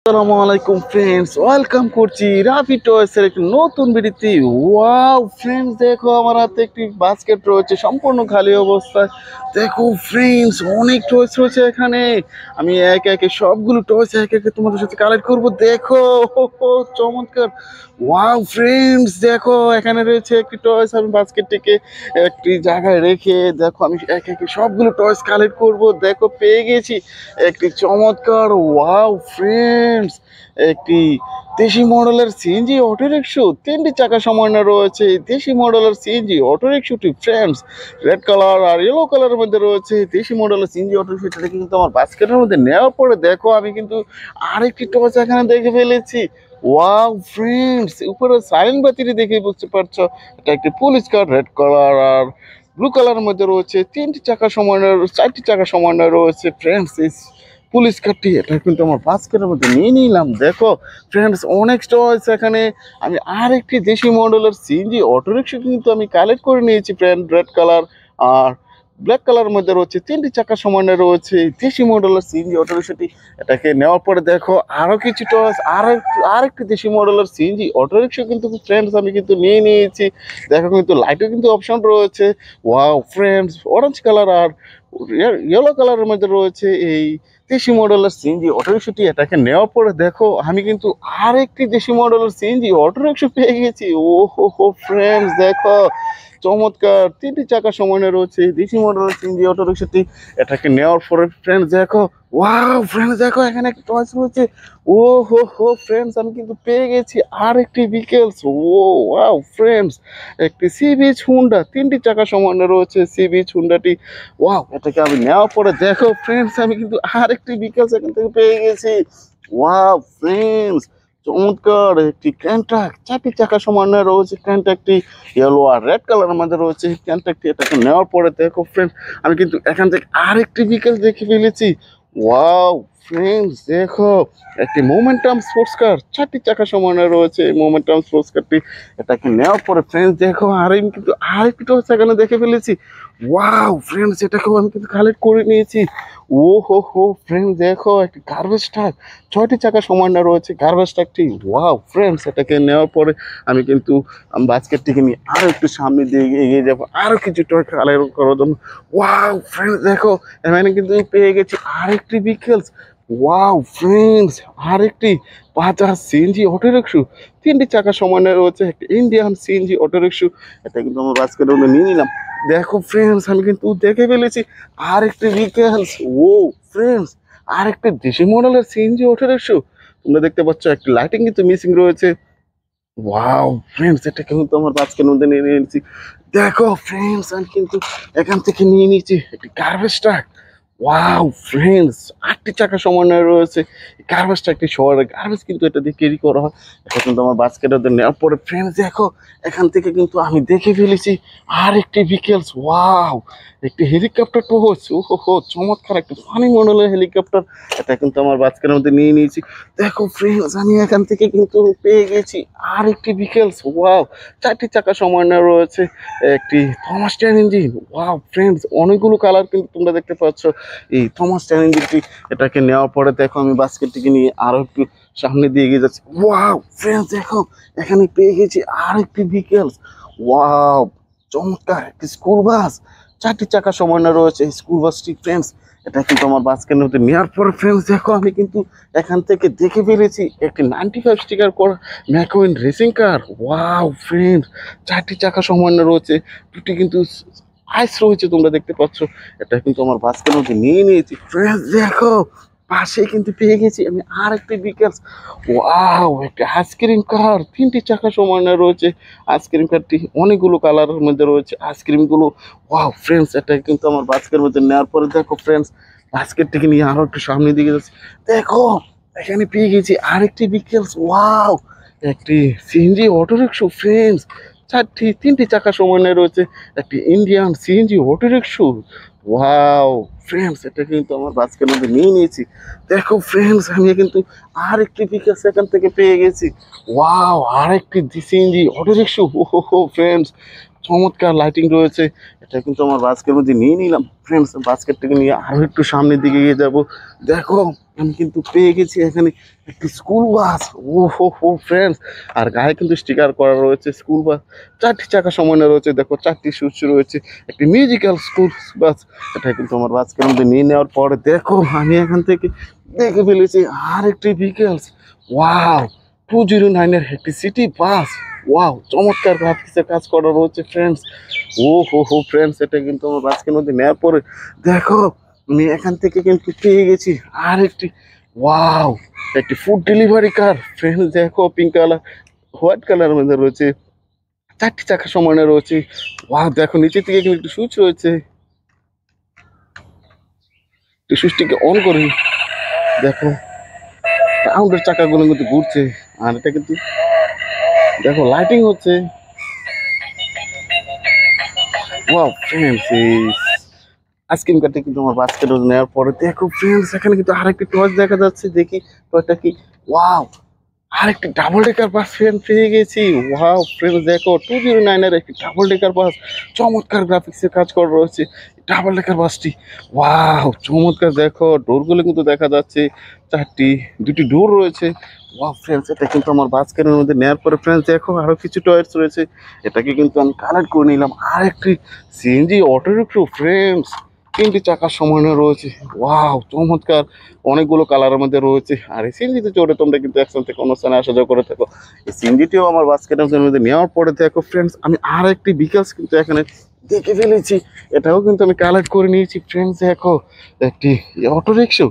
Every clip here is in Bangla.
আসসালামু আলাইকুম ফ্রেন্ডস, ওয়েলকাম করছি রাফি টয়েসের একটি নতুন ভিডিওতে। ওয়াও ফ্রেন্ডস, দেখো আমার হাতে একটি বাস্কেট রয়েছে সম্পূর্ণ খালি অবস্থায়। দেখো ফ্রেন্ডস, অনেক টয়েস রয়েছে এখানে। আমি একে একে সবগুলো টয়েস একে একে তোমাদের সাথে কালেক্ট করব। দেখো চমৎকার। ওয়াও ফ্রেন্ডস, দেখো এখানে রয়েছে একটি টয়েস। আমি বাস্কেটটিকে একটি জায়গায় রেখে দেখো আমি একে একে সবগুলো টয়েস কালেক্ট করব। দেখো পেয়ে গেছি একটি চমৎকার। ওয়াও ফ্রেন্ডস, একটি দেশি মডেলের সিএনজি অটো রিক্সা, তিনটি চাকা সমান্য রয়েছে। দেশি মডেলের সিএনজি অটো রিক্সাটি ফ্রেন্ডস রেড কালার আর ইয়েলো কালারের মধ্যে রয়েছে। দেশি মডেলের সিএনজি অটো রিক্সাটা কিন্তু আমার বাস্কেটের মধ্যে নেওয়ার পরে দেখো আমি কিন্তু আরেকটি টর্চ এখানে দেখে ফেলেছি। ওয়াও ফ্রেন্ডস, উপরে সাইলেন্ট বাতিটি দেখে বুঝতে পারছো এটা একটি পুলিশ কার রেড কালার আর ব্লু কালারের মধ্যে রয়েছে। তিনটি চাকা সমন্বয়, চারটি চাকা সমন্বয় রয়েছে ফ্রেন্ডস। এই পুলিশ কারটি এটা কিন্তু আমার বাস্কেটের মধ্যে নিয়ে নিলাম। দেখো ফ্রেন্ডস, অনেক টয়েস এখানে। আমি আর একটি দেশি মডেলের সিএনজি অটো রিক্সা কিন্তু আমি কালেক্ট করে নিয়েছি ফ্রেন্ড, রেড কালার আর ব্ল্যাক কালারের মধ্যে রয়েছে। তিনটি চাকা সমন্বয় রয়েছে দেশি মডেলের সিএনজি অটো রিক্সাটি। এটাকে নেওয়ার পরে দেখো আরও কিছু টয়েস, আরেকটি দেশি মডেলের সিএনজি অটো রিক্সা কিন্তু ফ্রেন্ডস আমি কিন্তু নিয়ে নিয়েছি। দেখো কিন্তু লাইটের কিন্তু অপশন রয়েছে। ওয়াও ফ্রেন্ডস, অরেঞ্জ কালার আর ইয়েলো কালারের মধ্যে রয়েছে এই দেশি মডেলের সিএনজি অটো রিক্সাটি। এটাকে নেওয়ার পরে দেখো আমি কিন্তু আরেকটি দেশি মডেলের সিএনজি অটো রিক্সা পেয়ে গেছি। ও হো ফ্রেন্ডস, দেখো চমৎকার, তিনটি চাকা সমানে রয়েছে দেশি মডেলের সিএনজি অটো রিক্সাটি। এটাকে নেওয়ার পরে ফ্রেন্ডস দেখো, ওয়াও ফ্রেন্ডস দেখো এখানে একটা টয়েস রয়েছে। ও হো ফ্রেন্ডস, আমি কিন্তু পেয়ে গেছি আরেকটি ভিকেলস। ও ওয়াও ফ্রেন্ডস, একটি সি বিচ হুন্ডা, তিনটি চাকা সমানে রয়েছে সি বিচ হুন্ডাটি। ওয়াও, এটাকে আমি নেওয়ার পরে দেখো ফ্রেন্ডস আমি কিন্তু আরেকটি ভিকেলস এখান থেকে পেয়ে গেছি। ওয়াও ফ্রেন্ডস, চমৎকার, একটি ক্যান্টাক, চারটি চাকা সমন্বয় রয়েছে। ক্যান্টাকটি ইয়েলো আর রেড কালারের মধ্যে রয়েছে ক্যান্টাকটি। এটাকে নেওয়ার পরে দেখো ফ্রেন্ডস আমি কিন্তু এখান থেকে আরেকটি ভিকেল দেখে ফেলেছি। ওয়াও ফ্রেন্ডস, দেখো একটি মোমেন্টাম স্পোর্টস কার, চারটি চাকা সমন্বয় রয়েছে মোমেন্টাম স্পোর্টস কারটি। এটাকে নেওয়ার পরে ফ্রেন্ডস দেখো আর আমি কিন্তু আরেকটি টর্চ এখানে দেখে ফেলেছি। ওয়াও ফ্রেন্ডস, এটাকেও আমি কিন্তু কালেক্ট করে নিয়েছি। ও হো ফ্রেন্ডস, দেখো একটি গার্বেজ ট্রাক, ছয়টি চাকা সমন্বয় রয়েছে গার্বেজ ট্রাকটি। ওয়াও ফ্রেন্ডস, এটাকে নেওয়ার পরে আমি কিন্তু বাস্কেটটিকে নিয়ে আরও একটু সামনে দিয়ে এগিয়ে যাবো আরও কিছু টয় কালেক্ট করার জন্য। ওয়াও ফ্রেন্ডস, দেখো এখানে কিন্তু পেয়ে গেছি আরেকটি ভিকেলস। ওয়াও ফ্রেন্ডস, আরেকটি বাজাজ সিএনজি অটো রিক্সা, তিনটি চাকা সমন্বয় রয়েছে একটি ইন্ডিয়ান সিএনজি অটো রিক্সা। এটা কিন্তু আমার বাস্কেটের মধ্যে নিয়ে নিলাম। দেখো ফ্রেন্ডস, আমি কিন্তু দেখে ফেলেছি আরেকটি ভিকেলস। ও ফ্রেন্ডস, আরেকটি দেশি মডেলের সিএনজি অটো রিক্সা। তোমরা দেখতে পাচ্ছ একটি লাইটিং কিন্তু মিসিং রয়েছে। ওয়াও ফ্রেন্ডস, এটা কিন্তু আমার বাস্কেটের মধ্যে নিয়ে নিয়েছি। দেখো ফ্রেন্ডস, আমি কিন্তু এখান থেকে নিয়ে নিয়েছি একটি গার্বেজ ট্রাক। ওয়াও ফ্রেন্ডস, আটটি চাকা সমন্বয় রয়েছে। গার্বেজটা একটি শহরে গার্বেজ কিন্তু এটা দিয়ে ক্যারি করা হয়। এটা কিন্তু আমার বাস্কেটের নেওয়ার পরে ফ্রেন্ডস দেখো এখান থেকে কিন্তু আমি দেখে ফেলেছি আর একটি ভিকেলস। ওয়াও, একটি হেলিকপ্টার টহস। ও হো চমৎকার, একটি ফানি মডেলের হেলিকপ্টার। এটা কিন্তু আমার বাস্কেটের মধ্যে নিয়ে নিয়েছি। দেখো ফ্রেন্ডস, আমি এখান থেকে কিন্তু পেয়ে গেছি আর একটি ভিকেলস। ওয়াও, চারটি চাকা সমন্বয় রয়েছে একটি Thomas tan engine. Wow friends, অনেকগুলো কালার কিন্তু তোমরা দেখতে পাচ্ছ এই থমাস ট্যান ইঞ্জিনটি। এটাকে নেওয়ার পরে দেখো আমি বাস্কেটটিকে নিয়ে আরও একটু সামনে দিয়ে এগিয়ে যাচ্ছি। ওয়াও ফ্রেন্ডস, দেখো এখানে পেয়ে গেছি আর একটি ভিকেলস। ওয়াও চমৎকার, একটি স্কুল বাস, চারটি চাকা সমন্বয় রয়েছে স্কুল বাসটি ফ্রেন্ডস। এটা কিন্তু আমার বাস্কেটের মধ্যে নেওয়ার পরে ফ্রেন্ডস দেখো আমি কিন্তু এখান থেকে দেখে ফেলেছি একটি 95 স্টিকার করা ম্যাকউইন রেসিং কার। ওয়াও ফ্রেন্ডস, চারটি চাকা সমন্বয় রয়েছে, দুটি কিন্তু আইস রয়েছে তোমরা দেখতে পাচ্ছ। এটা কিন্তু আমার বাস্কেটের মধ্যে নিয়ে নিয়েছি ফ্রেন্ডস। দেখো পাশে কিন্তু পেয়ে গেছি আমি আর একটি ভিকেলস। ওয়াও, একটা আইসক্রিম কার, তিনটি চাকা সমন্বয় রয়েছে। আইসক্রিম কারটি অনেকগুলো কালারের মধ্যে রয়েছে আইসক্রিমগুলো। ওয়াও ফ্রেন্ডস, এটা কিন্তু আমার বাস্কেটের মধ্যে নেওয়ার পরে দেখো ফ্রেন্ডস বাস্কেটটিকে নিয়ে আরো একটু সামনের দিকে যাচ্ছে। দেখো এখানে পেয়ে গেছি আরেকটি ভিকেলস। ওয়াও, একটি সিএনজি অটো রিক্সা ফ্রেন্ডস, তিনটি চাকা সমন্বয় রয়েছে একটি Indian CNG auto rickshaw. Wow friends, এটা কিন্তু আমার বাস্কেটের মধ্যে নিয়ে নিয়েছি। দেখো ফ্রেন্ডস, আমি কিন্তু আরেকটি ভিকেলস এখান থেকে পেয়ে গেছি। ওয়াও, আরেকটি সিএনজি অটো রিক্সা। ও হো ফ্রেন্ডস, চমৎকার লাইটিং রয়েছে। এটা কিন্তু আমার বাস্কের মধ্যে নিয়ে নিলাম ফ্রেন্ডস। বাস্কেটটাকে নিয়ে আরো একটু সামনের দিকে গিয়ে যাব। দেখো আমি কিন্তু পেয়ে গেছি এখানে একটি স্কুল বাস। ও হো হো ফ্রেন্ডস, আর গায়ে কিন্তু স্টিকার করা রয়েছে স্কুল বাস। 4টি চাকা সমানে রয়েছে, দেখো 4টি সুইচ রয়েছে, একটি মিউজিক্যাল স্কুল বাস। এটা কিন্তু আমার বাসকের মধ্যে নিয়ে নেওয়ার পরে দেখো আমি এখান থেকে দেখে ফেলেছি আর একটি ভিকেলস। ওয়াও, 209 এর একটি সিটি বাস। ওয়াও, চমৎকার গ্রাফিক্সের কাজ করা রয়েছে ফ্রেন্ডস। ও হো হো ফ্রেন্ডস, এটা কিন্তু আমার বাসকের মধ্যে নেওয়ার পরে দেখো আমি এখান থেকে কিন্তু পেয়ে গেছি আর একটি, ওয়াও, একটি ফুড ডেলিভারি কার ফ্রেন্ডস। দেখো পিঙ্ক কালার হোয়াইট কালারের মধ্যে রয়েছে, 4টি চাকা সমানে রয়েছে। ওয়াও, দেখো নিচে থেকে কিন্তু একটু সুইচ রয়েছে, একটু সুইচটিকে অন করি। দেখো রাউন্ডের চাকাগুলো কিন্তু ঘুরছে, আর এটা কিন্তু দেখো লাইটিং হচ্ছে। ওয়াও ফ্রেন্ডস, এই আইসক্রিম কাটে কিন্তু আমার বাস্কেট নেওয়ার পরে দেখো ফ্রেন্ডস এখানে কিন্তু আরেকটি টয়েস দেখা যাচ্ছে। দেখি টয়টা কি। ওয়াও, আরেকটি ডাবল ডেকার বাস ফ্রেন্ড পেয়ে গেছি। ওয়াও ফ্রেন্ডস, দেখো 209 এর একটি ডাবল ডেকার বাস। চমৎকার গ্রাফিক্সের কাজ করা রয়েছে ডাবল ডেকার বাসটি। ওয়াও চমৎকার, দেখো ডোরগুলো কিন্তু দেখা যাচ্ছে 4টি, 2টি ডোর রয়েছে। ওয়াও ফ্রেন্ডস, এটা কিন্তু আমার বাস্কেটের মধ্যে নেওয়ার পরে ফ্রেন্ডস দেখো আরো কিছু টয়েস রয়েছে, এটাকে কিন্তু আমি কালেক্ট করে নিলাম। আর একটি সিএনজি অটো রিক্সা ফ্রেন্ডস, 3টি চাকার সমানে রয়েছে। ওয়াও চমৎকার, অনেকগুলো কালারের মধ্যে রয়েছে। আর এই সিএনজিতে চড়ে তোমরা কিন্তু একসাথে থেকে অনুষ্ঠানে আসা যাওয়া করে থাকো। এই সিএনজিটিও আমার বাস্কেটের মধ্যে নেওয়ার পরে দেখো ফ্রেন্ডস আমি আর একটি বিকাশ কিন্তু এখানে দেখে ফেলেছি, এটাও কিন্তু আমি কালেক্ট করে নিয়েছি ফ্রেন্ডস। দেখো একটি অটো রিক্সা,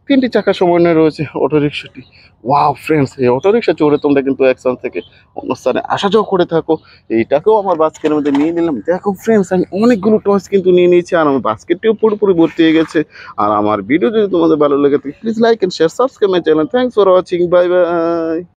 3টি চাকার সমন্বয়ে রয়েছে অটো রিক্সাটি। ওয়াও ফ্রেন্ডস, এই অটো রিক্সা চড়ে তোমরা কিন্তু এক স্থান থেকে অন্য স্থানে আসা যাওয়া করে থাকো। এইটাকেও আমার বাস্কেটের মধ্যে নিয়ে নিলাম। দেখো ফ্রেন্ডস আমি অনেকগুলো টয়েস কিন্তু নিয়ে নিয়েছি, আর আমার বাস্কেটটিও পুরোপুরি ভর্তি হয়ে গেছে। আর আমার ভিডিও যদি তোমাদের ভালো লেগে থাকে please like and share, subscribe my channel. Thanks for watching, bye by.